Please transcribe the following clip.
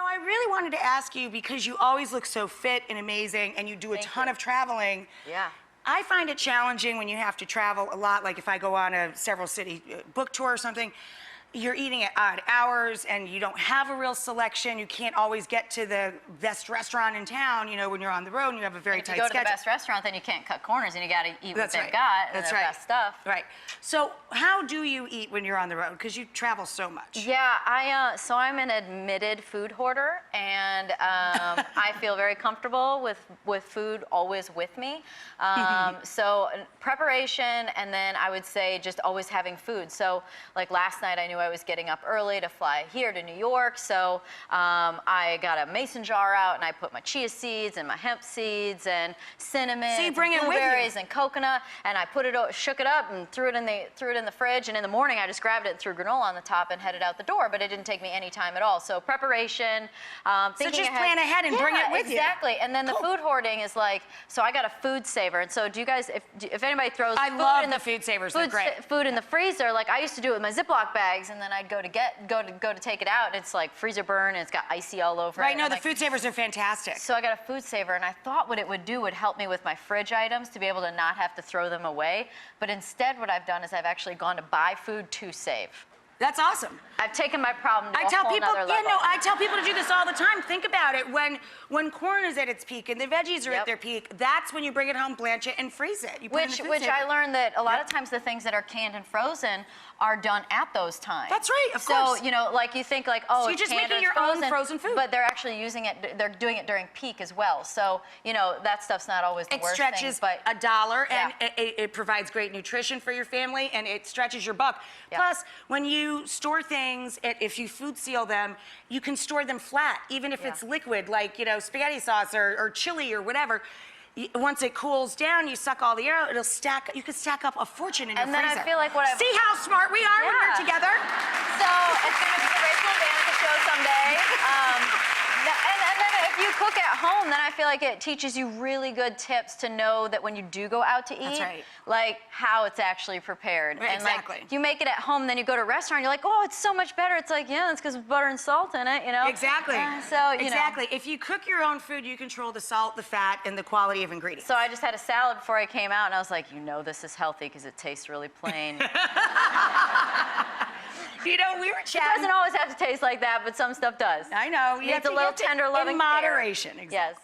know, I really wanted to ask you because you always look so fit and amazing and you do a ton of traveling. Yeah. I find it challenging when you have to travel a lot, like if I go on a several city book tour or something. You're eating at odd hours and you don't have a real selection. You can't always get to the best restaurant in town, you know, when you're on the road and you have a very tight schedule. If you go to the best restaurant, then you can't cut corners and you got to eat what they've got and their best stuff. Right. So how do you eat when you're on the road? Because you travel so much. Yeah, so I'm an admitted food hoarder, and I feel very comfortable with food always with me. So preparation, and then I would say just always having food. So like last night, I knew I was getting up early to fly here to New York, so I got a mason jar out and I put my chia seeds and my hemp seeds and cinnamon, and blueberries and coconut, and I put it, shook it up and threw it in the fridge. And in the morning, I just grabbed it and threw granola on the top and headed out the door. But it didn't take me any time at all. So preparation, thinking so just plan ahead and bring it with you. Exactly. And then the food hoarding is like, so I got a food saver. And so do you guys, if anybody throws food in the food savers, they're great. Food in the freezer, like I used to do it with my Ziploc bags, and then I'd go to take it out, and it's like freezer burn, and it's got icy all over it. Right, no, the food savers are fantastic. So I got a food saver, and I thought what it would do would help me with my fridge items to be able to not have to throw them away. But instead, what I've done is I've actually gone to buy food to save. That's awesome. I've taken my problem to a whole nother level. I tell people to do this all the time. Think about it. When corn is at its peak and the veggies are at their peak, that's when you bring it home, blanch it, and freeze it. Which I learned that a lot of times the things that are canned and frozen are done at those times. That's right, of course. So, you know, like you think like, oh, so you're just making your own frozen food. But they're actually using it, they're doing it during peak as well. So, you know, that stuff's not always the worst thing. It stretches $1, and it provides great nutrition for your family, and it stretches your buck. Plus, when you store things, if you food seal them, you can store them flat, even if it's liquid, like, you know, spaghetti sauce or chili or whatever. Once it cools down, you suck all the air out, it'll stack, you can stack up a fortune in your freezer. And then I feel like what I've... See how smart we are when we're together? So, it's going to be the Rachael and Danica show someday. And then if you cook at home, then I feel like it teaches you really good tips to know that when you do go out to eat, like how it's actually prepared. Right, and like you make it at home, then you go to a restaurant, you're like, oh, it's so much better. It's like, yeah, it's because of butter and salt in it, you know? Exactly. So, you know. If you cook your own food, you control the salt, the fat, and the quality of ingredients. So I just had a salad before I came out, and I was like, you know this is healthy because it tastes really plain. You know, we were chatting. It doesn't always have to taste like that, but some stuff does. I know. It's a little tender, loving in moderation. Exactly. Yes.